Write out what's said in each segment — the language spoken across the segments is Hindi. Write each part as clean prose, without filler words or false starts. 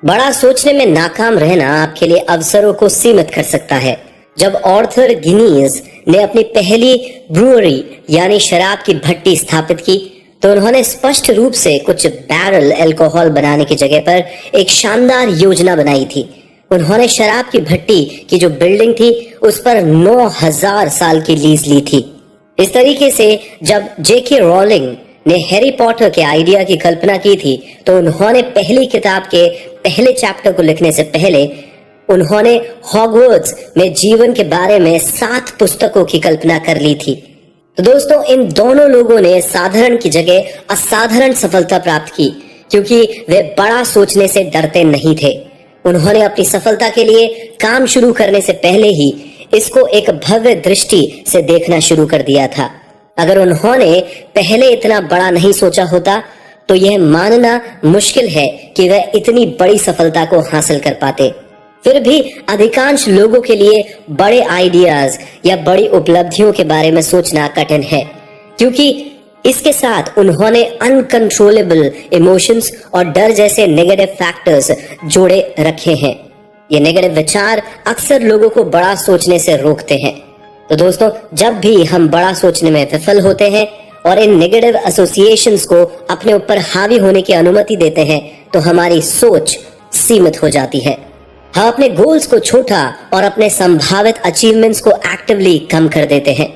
बड़ा सोचने में नाकाम रहना आपके लिए अवसरों को सीमित कर सकता है। जब आर्थर गिनीज ने अपनी पहली ब्रूअरी यानी शराब की भट्टी स्थापित की तो उन्होंने स्पष्ट रूप से कुछ बैरल अल्कोहल बनाने की जगह पर एक शानदार योजना बनाई थी। उन्होंने शराब की भट्टी की जो बिल्डिंग थी उस पर 9000 साल की लीज ली थी। इस तरीके से जब जेके रॉलिंग ने हैरी पॉटर के आइडिया की कल्पना की थी तो उन्होंने पहली किताब के पहले चैप्टर को लिखने से पहले उन्होंने हॉगवर्ट्स में जीवन के बारे में 7 पुस्तकों की कल्पना कर ली थी। तो दोस्तों, इन दोनों लोगों ने साधारण की जगह असाधारण सफलता प्राप्त की क्योंकि वे बड़ा सोचने से डरते नहीं थे। उन्होंने अपनी सफलता के लिए काम शुरू करने से पहले ही इसको एक भव्य दृष्टि से देखना शुरू कर दिया था। अगर उन्होंने पहले इतना बड़ा नहीं सोचा होता तो यह मानना मुश्किल है कि वह इतनी बड़ी सफलता को हासिल कर पाते। फिर भी अधिकांश लोगों के लिए बड़े आइडियाज या बड़ी उपलब्धियों के बारे में सोचना कठिन है क्योंकि इसके साथ उन्होंने अनकंट्रोलेबल इमोशंस और डर जैसे नेगेटिव फैक्टर्स जोड़े रखे हैं। ये नेगेटिव विचार अक्सर लोगों को बड़ा सोचने से रोकते हैं। तो दोस्तों, जब भी हम बड़ा सोचने में विफल होते हैं और इन नेगेटिव एसोसिएशंस को अपने ऊपर हावी होने की अनुमति देते हैं तो हमारी सोच सीमित हो जाती है। हम अपने गोल्स को छोटा और अपने संभावित अचीवमेंट्स को एक्टिवली कम कर देते हैं।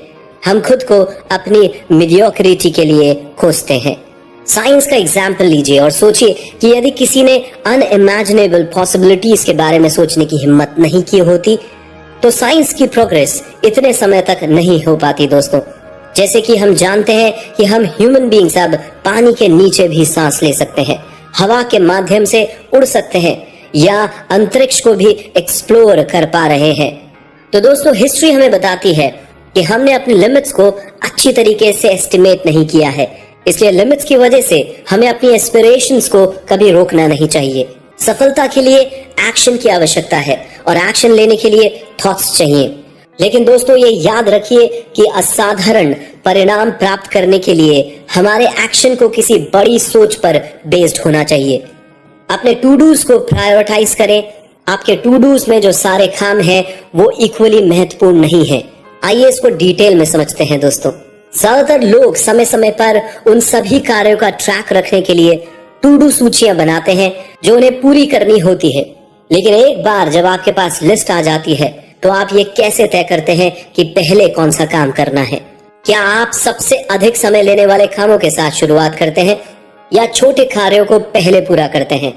हम खुद को अपनी मीडियोक्रिटी के लिए कोसते हैं। साइंस का एग्जाम्पल लीजिए और सोचिए कि यदि किसी ने अनइमेजिनेबल पॉसिबिलिटीज के बारे में सोचने की हिम्मत नहीं की होती तो साइंस की प्रोग्रेस इतने समय तक नहीं हो पाती। दोस्तों, जैसे कि हम जानते हैं कि हम ह्यूमन बीइंग्स अब पानी के नीचे भी सांस ले सकते हैं, हवा के माध्यम से उड़ सकते हैं या अंतरिक्ष को भी एक्सप्लोर कर पा रहे हैं। तो दोस्तों, हिस्ट्री हमें बताती है कि हमने अपनी लिमिट्स को अच्छी तरीके से एस्टिमेट नहीं किया है। इसलिए लिमिट्स की वजह से हमें अपनी एस्पिरेशंस को कभी रोकना नहीं चाहिए। सफलता के लिए एक्शन की आवश्यकता है और एक्शन लेने के लिए थॉट्स चाहिए। लेकिन दोस्तों, ये याद रखिए कि असाधारण परिणाम प्राप्त करने के लिए हमारे एक्शन को किसी बड़ी सोच पर बेस्ड होना चाहिए। अपने टू डूज को प्रायोरिटाइज करें। आपके टू डूज में जो सारे काम हैं वो इक्वली महत्वपूर्ण नहीं है। आइए इसको डिटेल में समझते हैं। दोस्तों, ज्यादातर लोग समय समय पर उन सभी कार्यों का ट्रैक रखने के लिए टू डू सूचियां बनाते हैं जो उन्हें पूरी करनी होती है। लेकिन एक बार जब आपके पास लिस्ट आ जाती है तो आप ये कैसे तय करते हैं कि पहले कौन सा काम करना है? क्या आप सबसे अधिक समय लेने वाले कामों के साथ शुरुआत करते हैं या छोटे कार्यों को पहले पूरा करते हैं?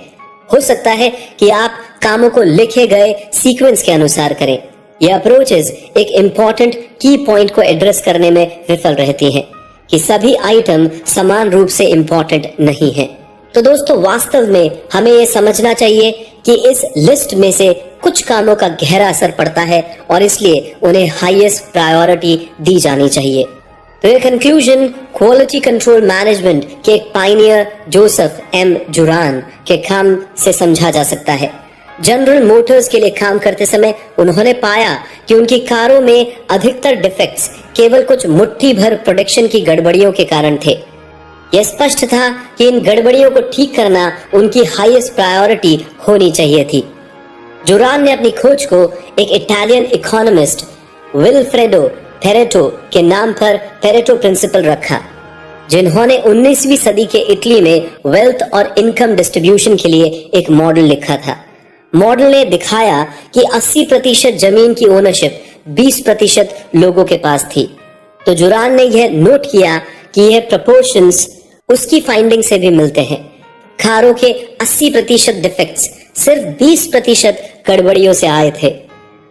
हो सकता है कि आप कामों को लिखे गए सीक्वेंस के अनुसार करें। यह अप्रोचेस एक इम्पोर्टेंट की पॉइंट को एड्रेस करने में विफल रहती हैं कि सभी आइटम समान रूप से इम्पोर्टेंट नहीं है। तो दोस्तों, वास्तव में हमें यह समझना चाहिए कि इस लिस्ट में से कुछ कामों का गहरा असर पड़ता है और इसलिए उन्हें हाईएस्ट प्रायोरिटी दी जानी चाहिए। तो ये कंक्लूजन क्वालिटी कंट्रोल मैनेजमेंट के एक पायनियर जोसेफ एम जुरान के काम से समझा जा सकता है। जनरल मोटर्स के लिए काम करते समय उन्होंने पाया कि उनकी कारों में अधिकतर डिफेक्ट्स केवल कुछ मुट्ठी भर प्रोडक्शन की गड़बड़ियों के कारण थे। यह स्पष्ट था कि इन गड़बड़ियों को ठीक करना उनकी हाईएस्ट प्रायोरिटी होनी चाहिए थी। जुरान ने अपनी खोज को एक इटालियन इकोनॉमिस्ट विल्फ्रेडो पेरेटो के नाम पर पेरेटो प्रिंसिपल रखा, जिन्होंने 19वीं सदी के इटली में वेल्थ और इनकम डिस्ट्रीब्यूशन के लिए एक मॉडल लिखा था। मॉडल ने दिखाया कि 80% जमीन की ओनरशिप 20% लोगों के पास थी। तो जुरान ने यह नोट किया कि यह प्रोपोर्शंस उसकी फाइंडिंग से भी मिलते हैं। कारों के 80% डिफेक्ट्स सिर्फ 20% गड़बड़ियों से आए थे।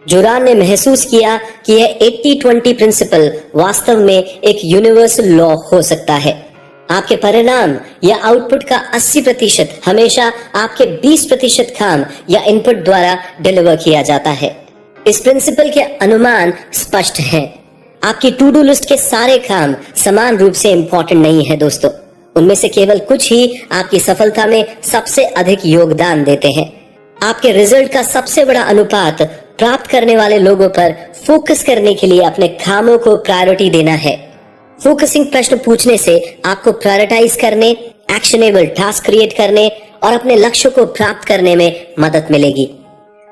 जुरान ने महसूस किया कि यह 80-20 प्रिंसिपल वास्तव में एक यूनिवर्सल लॉ हो सकता है। आपके परिणाम या आउटपुट का 80% हमेशा आपके 20% काम या इनपुट द्वारा डिलीवर किया जाता है। इस प्रिंसिपल के अनुमान स्पष्ट हैं। आपकी टू डू लिस्ट के सारे काम समान रूप से इम्पोर्टेंट नहीं है दोस्तों। उनमें से केवल कुछ ही आपकी सफलता में सबसे अधिक योगदान देते हैं। आपके रिजल्ट का सबसे बड़ा अनुपात प्राप्त करने वाले लोगों पर फोकस करने के लिए अपने कामों को प्रायोरिटी देना है। फोकसिंग प्रश्न पूछने से आपको प्रायोरिटाइज करने, एक्शनेबल टास्क क्रिएट करने और अपने लक्ष्य को प्राप्त करने में मदद मिलेगी।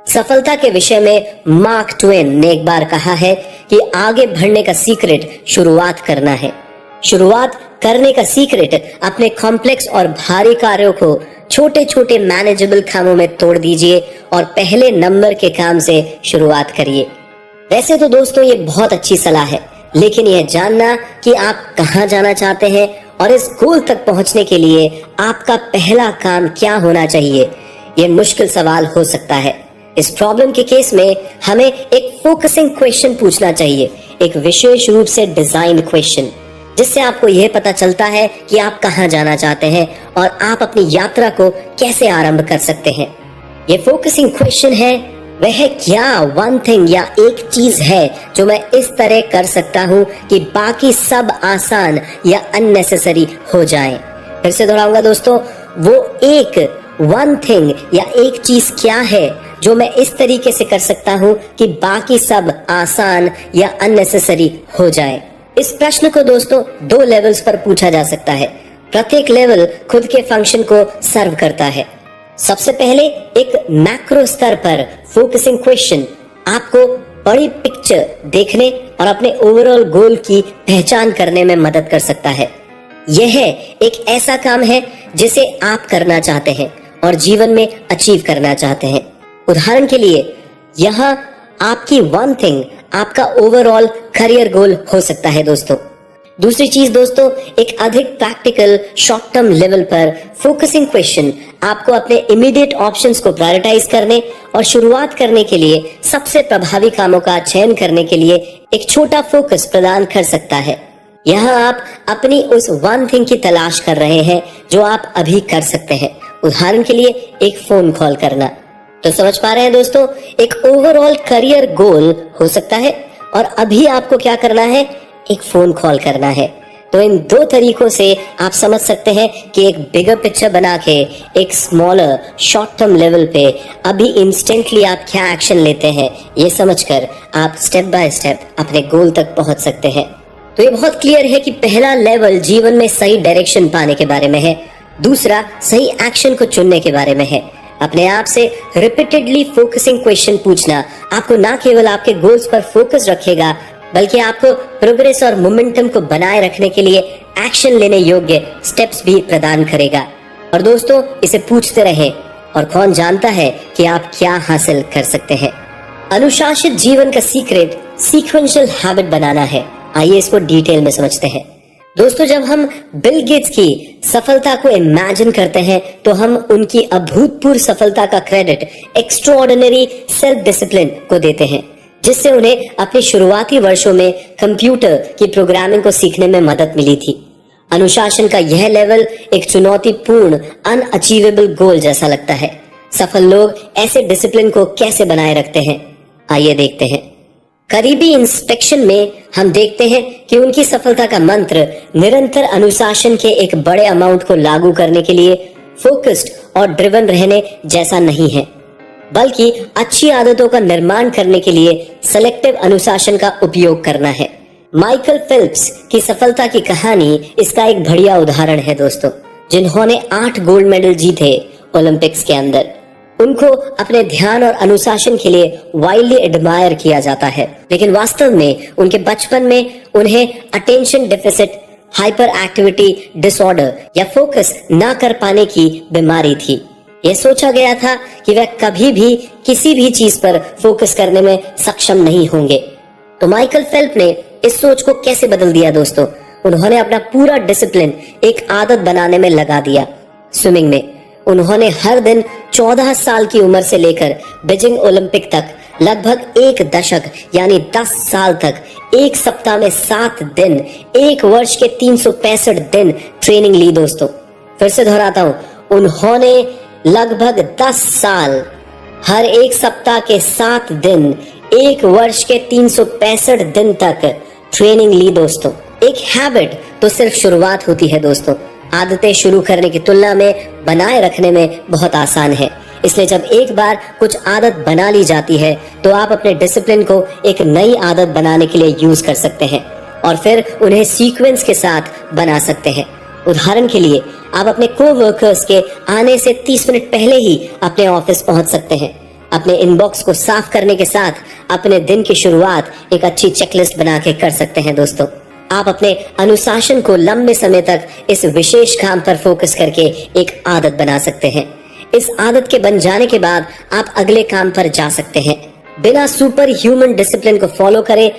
सफलता के विषय में मार्क ट्वेन ने एक बार कहा है कि आगे बढ़ने का सीक्रेट शुरुआत करना है। शुरुआत करने का सीक्रेट अपने कॉम्प्लेक्स और भारी कार्यों को छोटे छोटे मैनेजेबल कामों में तोड़ दीजिए और पहले नंबर के काम से शुरुआत करिए। वैसे तो दोस्तों ये बहुत अच्छी सलाह है, लेकिन यह जानना कि आप कहां जाना चाहते हैं और इस गोल तक पहुंचने के लिए आपका पहला काम क्या होना चाहिए, ये मुश्किल सवाल हो सकता है। इस प्रॉब्लम के केस में हमें एक फोकसिंग क्वेश्चन पूछना चाहिए, एक विशेष रूप से डिजाइन क्वेश्चन, जिससे आपको यह पता चलता है कि आप कहां जाना चाहते हैं और आप अपनी यात्रा को कैसे आरंभ कर सकते हैं। ये फोकसिंग क्वेश्चन है, वह क्या वन थिंग या एक चीज है जो मैं इस तरह कर सकता हूं कि बाकी सब आसान या अननेसेसरी हो जाए। फिर से दोहराऊंगा दोस्तों, वो एक वन थिंग या एक चीज क्या है जो मैं इस तरीके से कर सकता हूं कि बाकी सब आसान या अननेसेसरी हो जाए। इस प्रश्न को दोस्तों 2 लेवल्स पर पूछा जा सकता है। प्रत्येक लेवल खुद के फंक्शन को सर्व करता है। सबसे पहले एक मैक्रो स्तर पर फोकसिंग क्वेश्चन आपको बड़ी पिक्चर देखने और अपने ओवरऑल गोल की पहचान करने में मदद कर सकता है। यह एक ऐसा काम है जिसे आप करना चाहते हैं और जीवन में अचीव करना चाहते हैं। उदाहरण के लिए यहाँ आपकी वन थिंग आपका ओवरऑल करियर गोल हो सकता है दोस्तों। दूसरी चीज दोस्तों, एक अधिक प्रैक्टिकल शॉर्ट टर्म लेवल पर फोकसिंग क्वेश्चन आपको अपने इमीडिएट ऑप्शंस को प्रायोरिटाइज करने और शुरुआत करने के लिए सबसे प्रभावी कामों का चयन करने के लिए एक छोटा फोकस प्रदान कर सकता है। यहाँ आप अपनी उस वन थिंग की तलाश कर रहे हैं जो आप अभी कर सकते हैं। उदाहरण के लिए एक फोन कॉल करना। तो समझ पा रहे हैं दोस्तों, एक ओवरऑल करियर गोल हो सकता है और अभी आपको क्या करना है, एक फोन कॉल करना है। तो इन 2 तरीकों से आप समझ सकते हैं कि एक बिगर पिक्चर बना के एक स्मॉलर शॉर्ट टर्म लेवल पे अभी इंस्टेंटली आप क्या एक्शन लेते हैं, ये समझकर आप स्टेप बाय स्टेप अपने गोल तक पहुंच सकते हैं। तो ये बहुत क्लियर है कि पहला लेवल जीवन में सही डायरेक्शन पाने के बारे में है, दूसरा सही एक्शन को चुनने के बारे में है। अपने आप से रिपीटेडली फोकसिंग क्वेश्चन पूछना आपको ना केवल आपके गोल्स पर फोकस रखेगा, बल्कि आपको प्रोग्रेस और मोमेंटम को बनाए रखने के लिए एक्शन लेने योग्य स्टेप्स भी प्रदान करेगा। और दोस्तों, इसे पूछते रहें और कौन जानता है कि आप क्या हासिल कर सकते हैं। अनुशासित जीवन का सीक्रेट सीक्वेंशियल हैबिट बनाना है। आइए इसको डिटेल में समझते हैं। दोस्तों, जब हम बिल गेट्स की सफलता को इमेजिन करते हैं तो हम उनकी अभूतपूर्व सफलता का क्रेडिट एक्स्ट्राऑर्डिनरी सेल्फ डिसिप्लिन को देते हैं, जिससे उन्हें अपने शुरुआती वर्षों में कंप्यूटर की प्रोग्रामिंग को सीखने में मदद मिली थी। अनुशासन का यह लेवल एक चुनौतीपूर्ण अनअचीवेबल गोल जैसा लगता है। सफल लोग ऐसे डिसिप्लिन को कैसे बनाए रखते हैं, आइए देखते हैं। करीबी इंस्पेक्शन में हम देखते हैं कि उनकी सफलता का मंत्र निरंतर अनुशासन के एक बड़े अमाउंट को लागू करने के लिए फोकस्ड और ड्रिवन रहने जैसा नहीं है, बल्कि अच्छी आदतों का निर्माण करने के लिए सेलेक्टिव अनुशासन का उपयोग करना है। माइकल फेल्प्स की सफलता की कहानी इसका एक बढ़िया उदाहरण है दोस्तों, जिन्होंने 8 गोल्ड मेडल जीते ओलंपिक्स के अंदर। उनको अपने ध्यान और अनुशासन के लिए वाइडली एडमायर किया जाता है, लेकिन वास्तव में उनके बचपन में उन्हें attention deficit hyper activity disorder या फोकस ना कर पाने की बीमारी थी। यह सोचा गया था कि वह कभी भी किसी भी चीज पर फोकस करने में सक्षम नहीं होंगे। तो माइकल फेल्प ने इस सोच को कैसे बदल दिया दोस्तों? उन्होंने अपना पूरा डिसिप्लिन एक आदत बनाने में लगा दिया। स्विमिंग में उन्होंने हर दिन 14 साल की उम्र से लेकर बीजिंग ओलंपिक तक लगभग 1 दशक यानी 10 साल तक 1 सप्ताह में 7 दिन 1 वर्ष के 365 दिन ट्रेनिंग ली दोस्तों। फिर से दोहराता हूं, उन्होंने लगभग 10 साल हर 1 सप्ताह के 7 दिन 1 वर्ष के 365 दिन तक ट्रेनिंग ली दोस्तों। एक हैबिट तो सिर्फ शुरुआत होती है दोस्तों, आदतें शुरू करने की तुलना में बनाए रखने में बहुत आसान है। इसलिए जब एक बार कुछ आदत बना ली जाती है तो आप अपने डिसिप्लिन को एक नई आदत बनाने के लिए यूज कर सकते हैं और फिर उन्हें सीक्वेंस के साथ बना सकते हैं। उदाहरण के लिए आप अपने कोवर्कर्स के आने से 30 मिनट पहले ही अपने ऑफिस पहुंच सकते हैं। अपने इनबॉक्स को साफ करने के साथ अपने दिन की शुरुआत एक अच्छी चेकलिस्ट बना के कर सकते हैं दोस्तों। आप अपने अनुशासन को लंबे समय तक इस विशेष काम पर फोकस करके एक आदत बना सकते हैं। इस आदत के बन जाने के बाद आप अगले काम पर जा सकते हैं। बिना सुपर ह्यूमन डिसिप्लिन को फॉलो करे,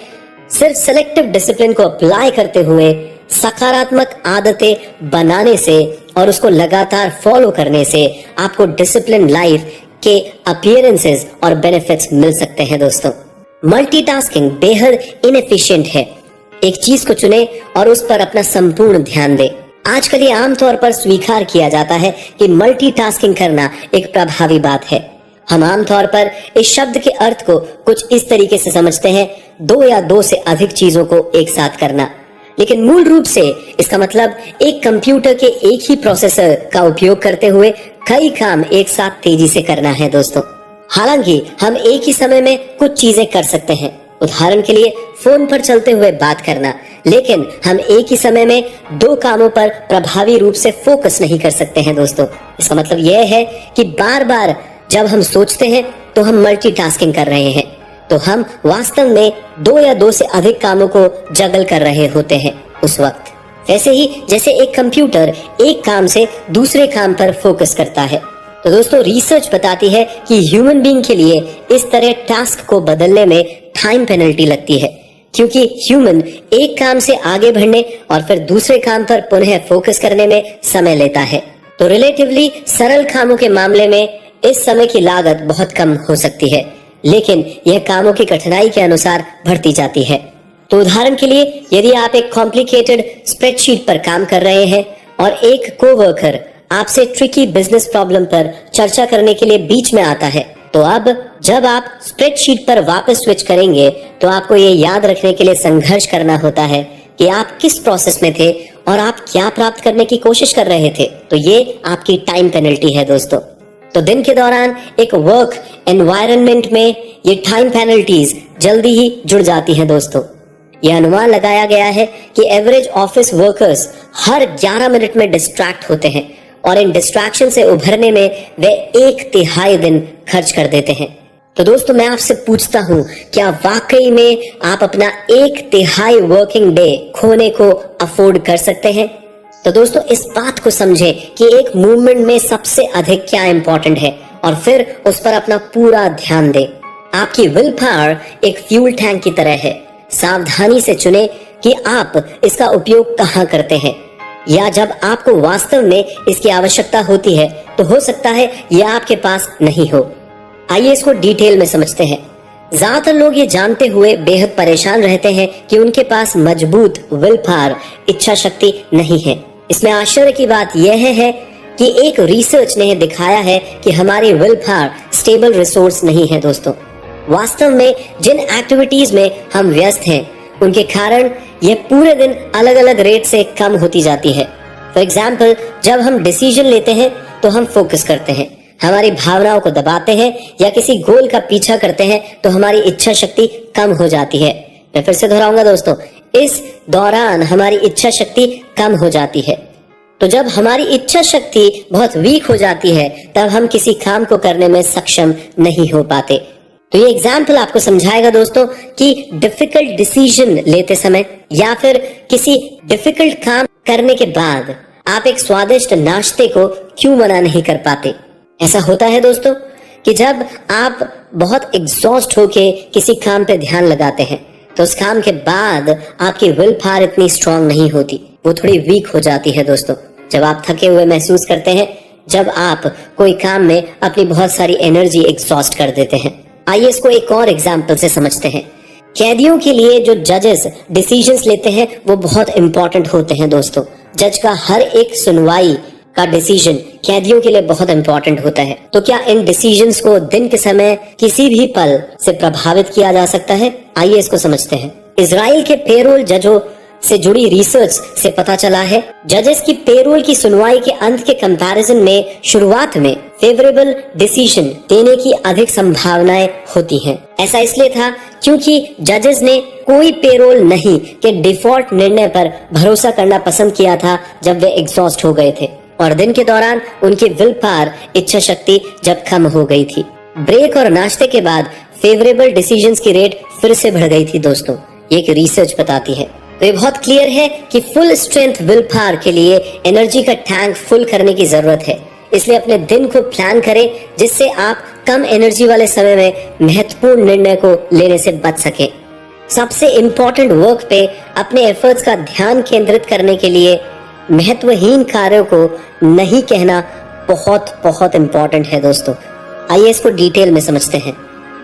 सिर्फ सेलेक्टिव डिसिप्लिन को अप्लाई करते हुए सकारात्मक आदतें बनाने से और उसको लगातार फॉलो करने से आपको डिसिप्लिन लाइफ के अपीयरेंसेस और बेनिफिट्स मिल सकते हैं दोस्तों। मल्टीटास्किंग बेहद इनएफिशिएंट है। एक चीज को चुने और उस पर अपना संपूर्ण ध्यान दे। आजकल ये आमतौर पर स्वीकार किया जाता है कि मल्टीटास्किंग करना एक प्रभावी बात है। हम आमतौर पर इस शब्द के अर्थ को कुछ इस तरीके से समझते हैं, दो या दो से अधिक चीजों को एक साथ करना। लेकिन मूल रूप से इसका मतलब एक कंप्यूटर के एक ही प्रोसेसर का उपयोग करते हुए कई काम एक साथ तेजी से करना है दोस्तों। हालांकि हम एक ही समय में कुछ चीजें कर सकते हैं, उदाहरण के लिए फोन पर चलते हुए बात करना, लेकिन हम एक ही समय में दो कामों पर प्रभावी रूप से फोकस नहीं कर सकते हैं दोस्तों। इसका मतलब यह है कि बार बार जब हम सोचते हैं तो हम मल्टीटास्किंग कर रहे हैं, तो हम वास्तव में दो या दो से अधिक कामों को जगल कर रहे होते हैं उस वक्त। वैसे ही जैसे एक कंप्यूटर एक काम से दूसरे काम पर फोकस करता है। तो दोस्तों रिसर्च बताती है कि ह्यूमन बीइंग के लिए इस तरह टास्क को बदलने में टाइम पेनल्टी लगती है, क्योंकि ह्यूमन एक काम से आगे बढ़ने और फिर दूसरे काम पर पुनः फोकस करने में समय लेता है। तो रिलेटिवली सरल कामों के मामले में इस समय की लागत बहुत कम हो सकती है, लेकिन यह कामों की कठिनाई के अनुसार बढ़ती जाती है। तो उदाहरण के लिए यदि आप एक कॉम्प्लिकेटेड स्प्रेडशीट पर काम कर रहे हैं और एक कोवर्कर आपसे ट्रिकी बिजनेस प्रॉब्लम पर चर्चा करने के लिए बीच में आता है, तो अब जब आप स्प्रेडशीट पर वापस स्विच करेंगे तो आपको ये याद रखने के लिए संघर्ष करना होता है कि आप किस प्रोसेस में थे और आप क्या प्राप्त करने की कोशिश कर रहे थे। तो ये आपकी टाइम पेनल्टी है दोस्तों। तो दिन के दौरान एक वर्क एनवायरनमेंट में ये टाइम पेनल्टीज जल्दी ही जुड़ जाती हैं दोस्तों। यह अनुमान लगाया गया है कि एवरेज ऑफिस वर्कर्स हर 11 मिनट में डिस्ट्रैक्ट होते हैं और इन डिस्ट्रैक्शन से उभरने में वे 1/3 दिन खर्च कर देते हैं। तो दोस्तों मैं आपसे पूछता हूँ, क्या वाकई में आप अपना 1/3 वर्किंग डे खोने को अफोर्ड कर सकते हैं? तो दोस्तों इस बात को समझें कि एक मूवमेंट में सबसे अधिक क्या इंपॉर्टेंट है और फिर उस पर अपना पूरा ध्यान दें। आपकी विल पावर एक फ्यूल टैंक की तरह है। सावधानी से चुने कि आप इसका उपयोग कहाँ करते हैं, या जब आपको वास्तव में इसकी आवश्यकता होती है तो हो सकता है यह आपके पास नहीं हो। आइए इसको डिटेल में समझते हैं। ज्यादातर लोग ये जानते हुए बेहद परेशान रहते हैं कि उनके पास मजबूत विल पावर, इच्छा शक्ति नहीं है। इसमें आश्चर्य की बात यह है कि एक रिसर्च ने दिखाया है कि हमारी विल पावर स्टेबल रिसोर्स नहीं है दोस्तों। वास्तव में जिन एक्टिविटीज में हम व्यस्त हैं उनके कारण यह पूरे दिन अलग अलग रेट से कम होती जाती है। फॉर एग्जाम्पल, जब हम डिसीजन लेते हैं तो हम फोकस करते हैं, हमारी भावनाओं को दबाते हैं या किसी गोल का पीछा करते हैं तो हमारी इच्छा शक्ति कम हो जाती है। मैं फिर से दोहराऊंगा दोस्तों, इस दौरान हमारी इच्छा शक्ति कम हो जाती है। तो जब हमारी इच्छा शक्ति बहुत वीक हो जाती है तब हम किसी काम को करने में सक्षम नहीं हो पाते। तो ये एग्जाम्पल आपको समझाएगा दोस्तों कि डिफिकल्ट डिसीजन लेते समय या फिर किसी डिफिकल्ट काम करने के बाद आप एक स्वादिष्ट नाश्ते को क्यों मना नहीं कर पाते। ऐसा होता है दोस्तों कि जब आप बहुत एग्जॉस्ट होके किसी काम पे ध्यान लगाते हैं तो उस काम के बाद आपकी विल पावर इतनी स्ट्रांग नहीं होती, वो थोड़ी वीक हो जाती है दोस्तों। जब आप थके हुए महसूस करते हैं, जब आप कोई काम में अपनी बहुत सारी एनर्जी एग्जॉस्ट कर देते हैं। आइए इसको एक और एग्जाम्पल से समझते हैं। कैदियों के लिए जो जजेस डिसीजंस लेते हैं वो बहुत इंपॉर्टेंट होते हैं दोस्तों। जज का हर एक सुनवाई का डिसीजन कैदियों के लिए बहुत इंपॉर्टेंट होता है। तो क्या इन डिसीजंस को दिन के समय किसी भी पल से प्रभावित किया जा सकता है? आइए इसको समझते हैं। इजराइल के पेरोल जजों से जुड़ी रिसर्च से पता चला है। जजेस की पेरोल की सुनवाई के अंत के कंपैरिजन में शुरुआत में फेवरेबल डिसीजन देने की अधिक संभावनाएं होती हैं। ऐसा इसलिए था क्योंकि जजेस ने कोई पेरोल नहीं के डिफॉल्ट निर्णय पर भरोसा करना पसंद किया था जब वे एग्जॉस्ट हो गए थे और दिन के दौरान उनकी विल पावर इच्छा शक्ति जब कम हो गई थी। ब्रेक और नाश्ते के बाद फेवरेबल डिसीजंस की रेट फिर से बढ़ गई थी दोस्तों, ये एक रिसर्च बताती है। तो ये बहुत क्लियर है कि फुल स्ट्रेंथ विल पावर के लिए एनर्जी का टैंक फुल करने की जरूरत है। इसलिए अपने दिन को प्लान करें जिससे आप कम एनर्जी वाले समय में महत्वपूर्ण निर्णय को लेने से बच सके। सबसे इम्पोर्टेंट वर्क पे अपने एफर्ट्स का ध्यान केंद्रित करने के लिए महत्वहीन कार्यों को नहीं कहना बहुत बहुत इम्पोर्टेंट है दोस्तों। आइए इसको डिटेल में समझते हैं।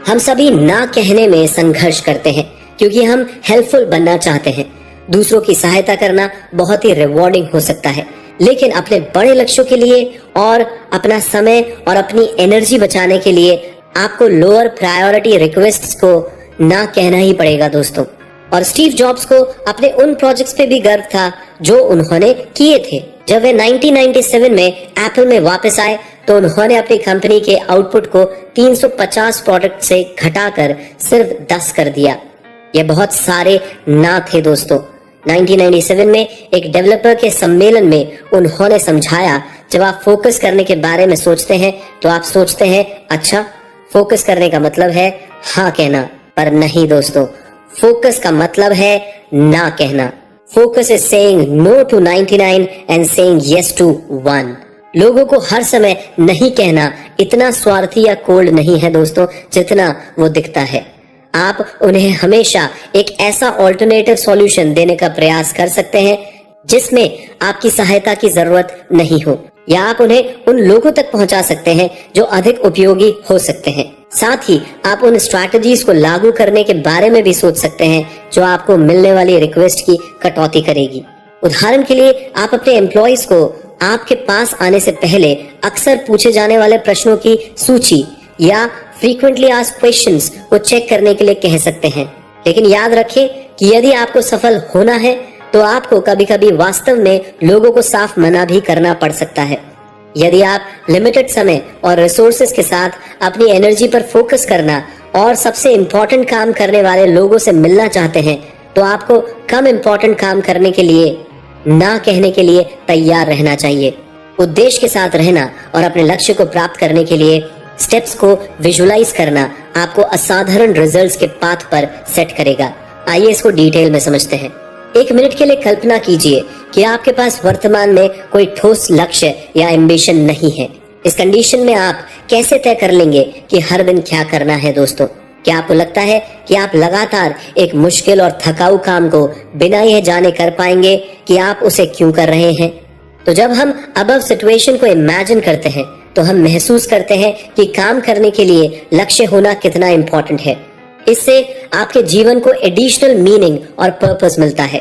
हम सभी ना कहने में संघर्ष करते हैं क्योंकि हम हेल्पफुल बनना चाहते हैं। दूसरों की सहायता करना बहुत ही रिवॉर्डिंग हो सकता है, लेकिन अपने बड़े लक्ष्यों के लिए और अपना समय और अपनी एनर्जी बचाने के लिए आपको लोअर प्रायोरिटी रिक्वेस्ट्स को ना कहना ही पड़ेगा दोस्तों। और स्टीव जॉब्स को अपने उन प्रोजेक्ट्स पे भी गर्व था जो उन्होंने किए थे। जब वे 1997 में एप्पल में वापस आए तो उन्होंने अपनी कंपनी के आउटपुट को 350 प्रोडक्ट से घटाकर सिर्फ 10 कर दिया। ये बहुत सारे ना थे दोस्तों। 1997 में एक डेवलपर के सम्मेलन में उन्होंने समझाया, जब आप फोकस करने के बारे में सोचते हैं तो आप सोचते हैं अच्छा फोकस करने का मतलब है हाँ कहना, पर नहीं दोस्तों, फोकस का मतलब है ना कहना। Focus is saying no to 99 and saying yes to 1। लोगों को हर समय नहीं कहना इतना स्वार्थी या कोल्ड नहीं है दोस्तों जितना वो दिखता है। आप उन्हें हमेशा एक ऐसा ऑल्टरनेटिव सॉल्यूशन देने का प्रयास कर सकते हैं जिसमें आपकी सहायता की जरूरत नहीं हो, या आप उन्हें उन लोगों तक पहुंचा सकते हैं जो अधिक उपयोगी हो सकते हैं। साथ ही आप उन स्ट्रैटेजीज को लागू करने के बारे में भी सोच सकते हैं जो आपको मिलने वाली रिक्वेस्ट की कटौती करेगी। उदाहरण के लिए आप अपने एम्प्लॉइज को आपके पास आने से पहले अक्सर पूछे जाने वाले प्रश्नों की सूची या फ्रीक्वेंटली आस्क्ड क्वेश्चंस को चेक करने के लिए कह सकते हैं। लेकिन याद रखें कि यदि आपको सफल होना है तो आपको कभी कभी वास्तव में लोगों को साफ मना भी करना पड़ सकता है। यदि आप लिमिटेड समय और रिसोर्सेज के साथ अपनी एनर्जी पर फोकस करना और सबसे इम्पोर्टेंट काम करने वाले लोगों से मिलना चाहते हैं तो आपको कम इम्पोर्टेंट काम करने के लिए ना कहने के लिए तैयार रहना चाहिए। उद्देश्य के साथ रहना और अपने लक्ष्य को प्राप्त करने के लिए स्टेप्स को विजुलाइज करना आपको असाधारण रिजल्ट्स के पाथ पर सेट करेगा। आइए इसको डिटेल में समझते हैं। एक मिनट के लिए कल्पना कीजिए कि आपके पास वर्तमान में कोई ठोस लक्ष्य या एम्बिशन नहीं है। इस कंडीशन में आप कैसे तय कर लेंगे कि हर दिन क्या करना है दोस्तों? क्या आपको लगता है कि आप लगातार एक मुश्किल और थकाऊ काम को बिना यह जाने कर पाएंगे कि आप उसे क्यों कर रहे हैं? तो जब हम अबव सिचुएशन को इमेजिन करते हैं तो हम महसूस करते हैं कि काम करने के लिए लक्ष्य होना कितना इम्पोर्टेंट है। इससे आपके जीवन को एडिशनल मीनिंग और पर्पस मिलता है,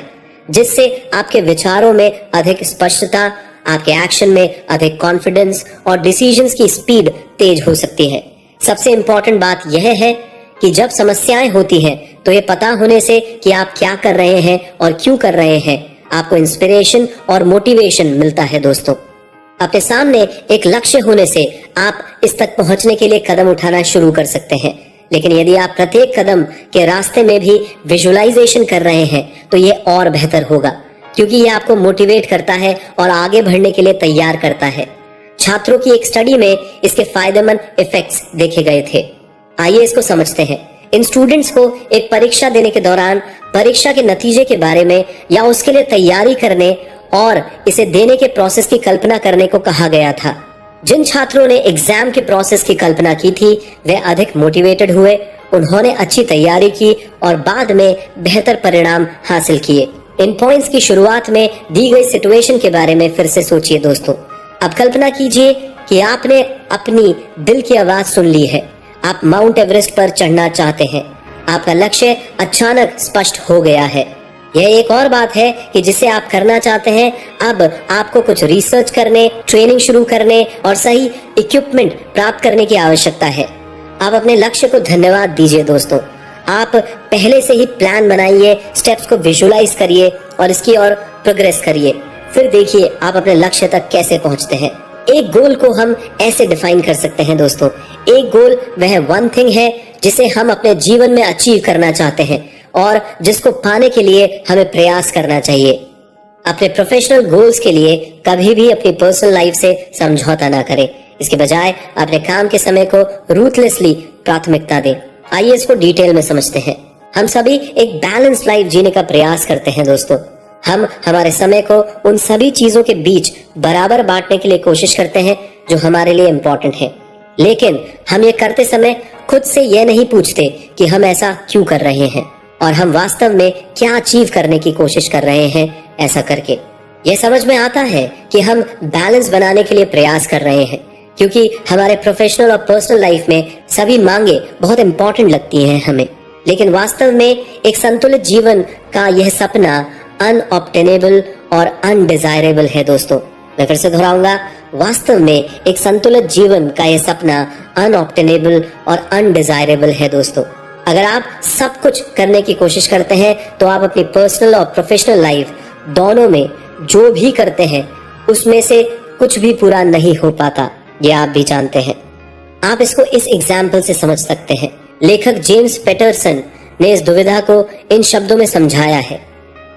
जिससे आपके विचारों में अधिक स्पष्टता, आपके एक्शन में अधिक कॉन्फिडेंस और डिसीजंस की स्पीड तेज हो सकती है। सबसे इम्पोर्टेंट बात यह है कि जब समस्याएं होती हैं तो ये पता होने से कि आप क्या कर रहे हैं और क्यों कर रहे हैं, आपको इंस्पिरेशन और मोटिवेशन मिलता है दोस्तों। अपने सामने एक लक्ष्य होने से आप इस तक पहुंचने के लिए कदम उठाना शुरू कर सकते हैं। लेकिन यदि आप प्रत्येक कदम के रास्ते में भी विजुअलाइजेशन कर रहे हैं तो ये और बेहतर होगा, क्योंकि ये आपको मोटिवेट करता है और आगे बढ़ने के लिए तैयार करता है। छात्रों की एक स्टडी में इसके फायदेमंद इफेक्ट्स देखे गए थे। आइए इसको समझते हैं। इन स्टूडेंट्स को एक परीक्षा देने के दौरान परीक्षा के नतीजे के बारे में या उसके लिए तैयारी करने और इसे देने के प्रोसेस की कल्पना करने को कहा गया था। जिन छात्रों ने एग्जाम के प्रोसेस की कल्पना की थी वे अधिक मोटिवेटेड हुए, उन्होंने अच्छी तैयारी की और बाद में बेहतर परिणाम हासिल किए। इन पॉइंट्स की शुरुआत में दी गई सिचुएशन के बारे में फिर से सोचिए दोस्तों। अब कल्पना कीजिए कि आपने अपनी दिल की आवाज सुन ली है। आप माउंट एवरेस्ट पर चढ़ना चाहते हैं। आपका लक्ष्य अचानक स्पष्ट हो गया है। यह एक और बात है कि जिसे आप करना चाहते हैं। अब आपको कुछ रिसर्च करने, ट्रेनिंग शुरू करने और सही इक्विपमेंट प्राप्त करने की आवश्यकता है। आप अपने लक्ष्य को धन्यवाद दीजिए दोस्तों। आप पहले से ही प्लान बनाइए, स्टेप्स को विजुलाइज करिए और इसकी ओर प्रोग्रेस करिए। फिर देखिए आप अपने लक्ष्य तक कैसे पहुंचते हैं। एक गोल को हम ऐसे डिफाइन कर सकते हैं दोस्तों, एक गोल वह वन थिंग है जिसे हम अपने जीवन में अचीव करना चाहते हैं और जिसको पाने के लिए हमें प्रयास करना चाहिए। अपने प्रोफेशनल गोल्स के लिए कभी भी अपनी पर्सनल लाइफ से समझौता ना करें, इसके बजाय अपने काम के समय को रूथलेसली प्राथमिकता दें। आइए इसको डिटेल में समझते हैं। हम सभी एक बैलेंस लाइफ जीने का प्रयास करते हैं दोस्तों। हम हमारे समय को उन सभी चीजों के बीच बराबर बांटने के लिए कोशिश करते हैं जो हमारे लिए इम्पोर्टेंट है, लेकिन हम ये करते समय खुद से ये नहीं पूछते कि हम ऐसा क्यों कर रहे हैं और हम वास्तव में क्या अचीव करने की कोशिश कर रहे हैं। ऐसा करके यह समझ में आता है कि हम बैलेंस बनाने के लिए प्रयास कर रहे हैं, क्योंकि हमारे प्रोफेशनल और पर्सनल लाइफ में सभी मांगे बहुत इंपॉर्टेंट लगती हैं हमें, लेकिन वास्तव में एक संतुलित जीवन का यह सपना अनऑब्टेनेबल और अनडिजायरेबल है दोस्तों। मैं फिर से दोहराऊंगा, वास्तव में एक संतुलित जीवन का यह सपना अनऑब्टेनेबल और अनडिजायरेबल है दोस्तों। अगर आप सब कुछ करने की कोशिश करते हैं तो आप अपनी पर्सनल और प्रोफेशनल लाइफ दोनों में जो भी करते हैं उसमें से कुछ भी पूरा नहीं हो पाता, ये आप भी जानते हैं। आप इसको इस एग्जाम्पल से समझ सकते हैं। लेखक जेम्स पैटरसन ने इस दुविधा को इन शब्दों में समझाया है।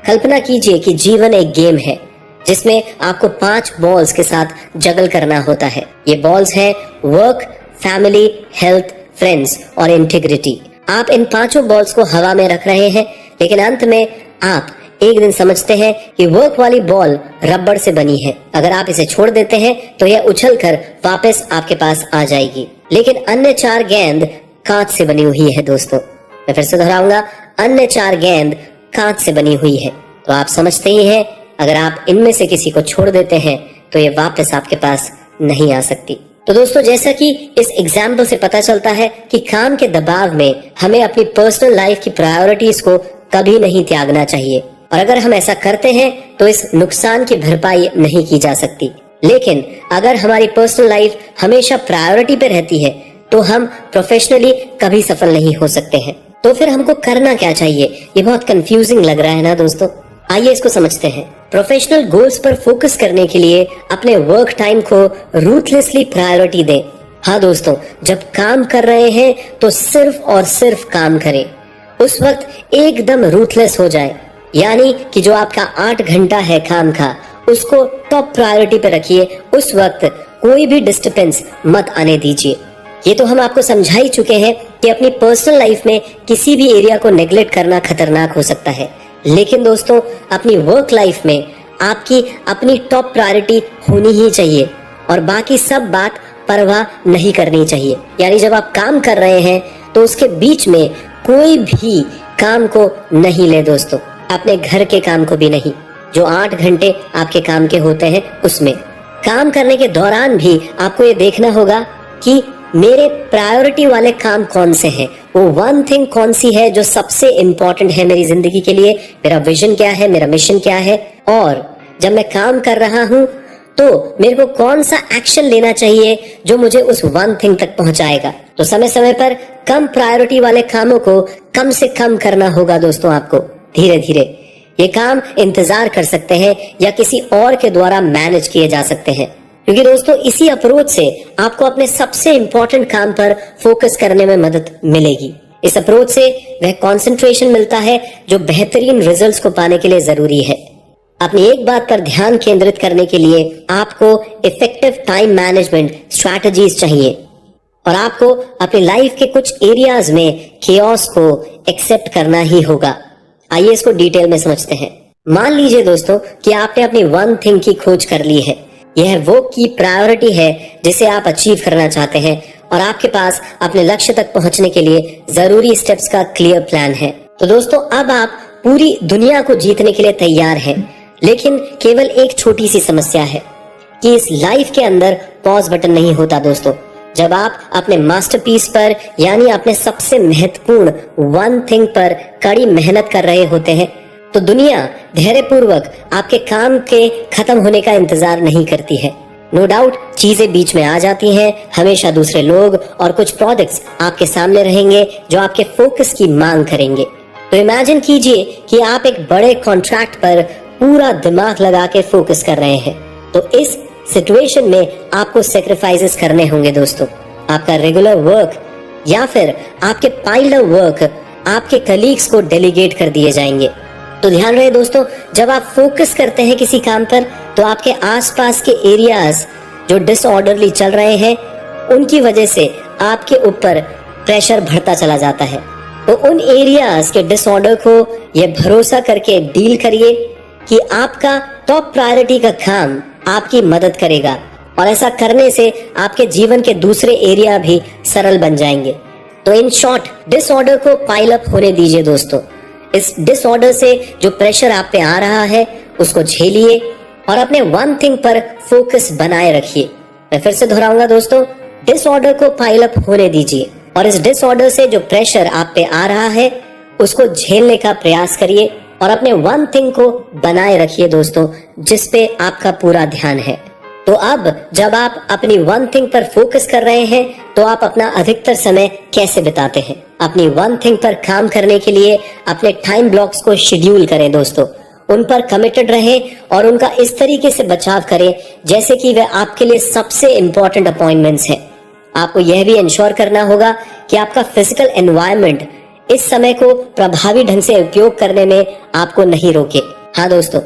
कल्पना कीजिए कि जीवन एक गेम है जिसमें आपको 5 बॉल्स के साथ जगल करना होता है। ये बॉल्स हैं वर्क, फैमिली, हेल्थ, फ्रेंड्स और इंटीग्रिटी। आप इन 5 बॉल्स को हवा में रख रहे हैं, लेकिन अंत में आप एक दिन समझते हैं कि वर्क वाली बॉल रबड़ से बनी है। अगर आप इसे छोड़ देते हैं तो यह उछलकर वापस आपके पास आ जाएगी, लेकिन अन्य 4 गेंद कांच से बनी हुई है दोस्तों। मैं फिर से दोहराऊंगा, अन्य 4 गेंद कांच से बनी हुई है। तो आप समझते ही हैं, अगर आप इनमें से किसी को छोड़ देते हैं तो ये वापस आपके पास नहीं आ सकती। तो दोस्तों, जैसा कि इस एग्जाम्पल से पता चलता है कि काम के दबाव में हमें अपनी पर्सनल लाइफ की प्रायोरिटीज को कभी नहीं त्यागना चाहिए, और अगर हम ऐसा करते हैं तो इस नुकसान की भरपाई नहीं की जा सकती। लेकिन अगर हमारी पर्सनल लाइफ हमेशा प्रायोरिटी पे रहती है तो हम प्रोफेशनली कभी सफल नहीं हो सकते हैं। तो फिर हमको करना क्या चाहिए? ये बहुत कंफ्यूजिंग लग रहा है ना दोस्तों। आइए इसको समझते हैं। प्रोफेशनल गोल्स पर फोकस करने के लिए अपने वर्क टाइम को रूथलेसली प्रायोरिटी दें। हाँ दोस्तों, जब काम कर रहे हैं तो सिर्फ और सिर्फ काम करें। उस वक्त एकदम रूथलेस हो जाए, यानी कि जो आपका 8 घंटा है काम का, उसको टॉप प्रायोरिटी पे रखिए। उस वक्त कोई भी डिस्टर्बेंस मत आने दीजिए। ये तो हम आपको समझा ही चुके हैं कि अपनी पर्सनल लाइफ में किसी भी एरिया को नेग्लेक्ट करना खतरनाक हो सकता है, लेकिन दोस्तों अपनी वर्क लाइफ में आपकी अपनी टॉप प्रायोरिटी होनी ही चाहिए और बाकी सब बात परवाह नहीं करनी चाहिए। यानी जब आप काम कर रहे हैं तो उसके बीच में कोई भी काम को नहीं ले दोस्तों, अपने घर के काम को भी नहीं। जो 8 घंटे आपके काम के होते हैं उसमें काम करने के दौरान भी आपको ये देखना होगा कि मेरे प्रायोरिटी वाले काम कौन से हैं, वो वन थिंग कौन सी है जो सबसे इम्पोर्टेंट है मेरी जिंदगी के लिए, मेरा विजन क्या है, मेरा मिशन क्या है, और जब मैं काम कर रहा हूँ तो मेरे को कौन सा एक्शन लेना चाहिए जो मुझे उस वन थिंग तक पहुंचाएगा। तो समय समय पर कम प्रायोरिटी वाले कामों को कम से कम करना होगा दोस्तों। आपको धीरे धीरे ये काम इंतजार कर सकते हैं या किसी और के द्वारा मैनेज किए जा सकते हैं, क्योंकि दोस्तों इसी अप्रोच से आपको अपने सबसे इम्पोर्टेंट काम पर फोकस करने में मदद मिलेगी। इस अप्रोच से वह कंसंट्रेशन मिलता है जो बेहतरीन रिजल्ट्स को पाने के लिए जरूरी है। अपनी एक बात पर ध्यान केंद्रित करने के लिए आपको इफेक्टिव टाइम मैनेजमेंट स्ट्रैटेजीज चाहिए और आपको अपनी लाइफ के कुछ एरियाज में केओस को एक्सेप्ट करना ही होगा। आइए इसको डिटेल में समझते हैं। मान लीजिए दोस्तों कि आपने अपनी वन थिंग की खोज कर ली है। यह वो की प्रायोरिटी है जिसे आप अचीव करना चाहते हैं और आपके पास अपने लक्ष्य तक पहुंचने के लिए जरूरी स्टेप्स का क्लियर प्लान है। तो दोस्तों अब आप पूरी दुनिया को जीतने के लिए तैयार हैं, लेकिन केवल एक छोटी सी समस्या है कि इस लाइफ के अंदर पॉज बटन नहीं होता दोस्तों। जब आप अपने मास्टरपीस पर यानी अपने सबसे महत्वपूर्ण वन थिंग पर कड़ी मेहनत कर रहे होते हैं तो दुनिया धैर्यपूर्वक आपके काम के खत्म होने का इंतजार नहीं करती है। नो डाउट चीजें बीच में आ जाती हैं, हमेशा दूसरे लोग और कुछ प्रोडक्ट्स आपके सामने रहेंगे जो आपके फोकस की मांग करेंगे। तो इमेजिन कीजिए कि आप एक बड़े कॉन्ट्रैक्ट पर पूरा दिमाग लगा के फोकस कर रहे हैं, तो इस सिचुएशन में आपको सेक्रीफाइसेस करने होंगे दोस्तों। आपका रेगुलर वर्क या फिर आपके पाइल्ड अप वर्क आपके कलीग्स को डेलीगेट कर दिए जाएंगे। तो ध्यान रहे दोस्तों, जब आप फोकस करते हैं किसी काम पर तो आपके आसपास के एरियाज जो डिसऑर्डरली चल रहे हैं उनकी वजह से आपके ऊपर प्रेशर बढ़ता चला जाता है। तो उन एरियाज के डिसऑर्डर को ये भरोसा करके डील करिए कि आपका टॉप प्रायोरिटी का काम आपकी मदद करेगा, और ऐसा करने से आपके जीवन के दूसरे एरिया भी सरल बन जाएंगे। तो इन शॉर्ट, डिसऑर्डर को पाइल अप होने दीजिए दोस्तों। इस डिसऑर्डर से जो प्रेशर आप पे आ रहा है उसको झेलिए और अपने वन थिंग पर फोकस बनाए रखिए। मैं फिर से दोहराऊंगा दोस्तों, डिसऑर्डर को पाइल अप होने दीजिए और इस डिसऑर्डर से जो प्रेशर आप पे आ रहा है उसको झेलने का प्रयास करिए और अपने वन थिंग को बनाए रखिए दोस्तों, जिस पे आपका पूरा ध्यान है। तो अब जब आप अपनी वन थिंग पर फोकस कर रहे हैं तो आप अपना अधिकतर समय कैसे बिताते हैं? अपनी वन थिंग पर काम करने के लिए अपने टाइम ब्लॉक्स को शेड्यूल करें दोस्तों, उन पर कमिटेड रहें और उनका इस तरीके से बचाव करें जैसे कि वे आपके लिए सबसे इंपॉर्टेंट अपॉइंटमेंट्स हैं। आपको यह भी इंश्योर करना होगा कि आपका फिजिकल एनवायरनमेंट इस समय को प्रभावी ढंग से उपयोग करने में आपको नहीं रोके। हाँ दोस्तों,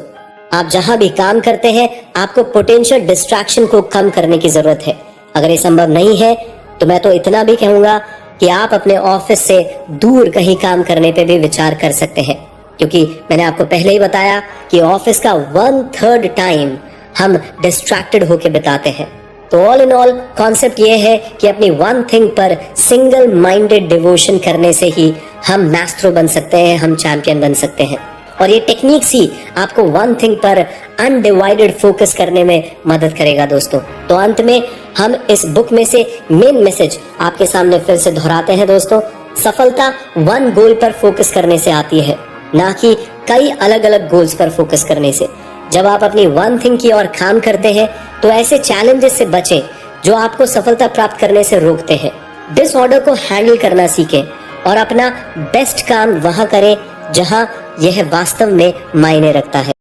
आप जहां भी काम करते हैं आपको पोटेंशियल डिस्ट्रैक्शन को कम करने की जरूरत है। अगर ये संभव नहीं है तो मैं तो इतना भी कहूंगा कि आप अपने ऑफिस से दूर कहीं काम करने पे भी विचार कर सकते हैं, क्योंकि मैंने आपको पहले ही बताया कि ऑफिस का 1/3 टाइम हम डिस्ट्रैक्टेड होके बिताते हैं। तो ऑल इन ऑल कॉन्सेप्ट ये है कि अपनी वन थिंग पर सिंगल माइंडेड डिवोशन करने से ही हम मैस्ट्रो बन सकते हैं, हम चैंपियन बन सकते हैं। और ये टेक्निक्स ही आपको वन थिंग पर अनडिवाइडेड फोकस करने में मदद करेगा दोस्तों। तो अंत में हम इस बुक में से मेन मैसेज आपके सामने फिर से दोहराते हैं दोस्तों। सफलता वन गोल पर फोकस करने से आती है, ना कि कई अलग अलग गोल्स पर फोकस करने से। जब आप अपनी वन थिंग की ओर काम करते हैं तो ऐसे चैलेंजेस से बचें जो आपको सफलता प्राप्त करने से रोकते हैं। डिसऑर्डर को हैंडल करना सीखें और अपना बेस्ट काम वहां करें जहां यह वास्तव में मायने रखता है।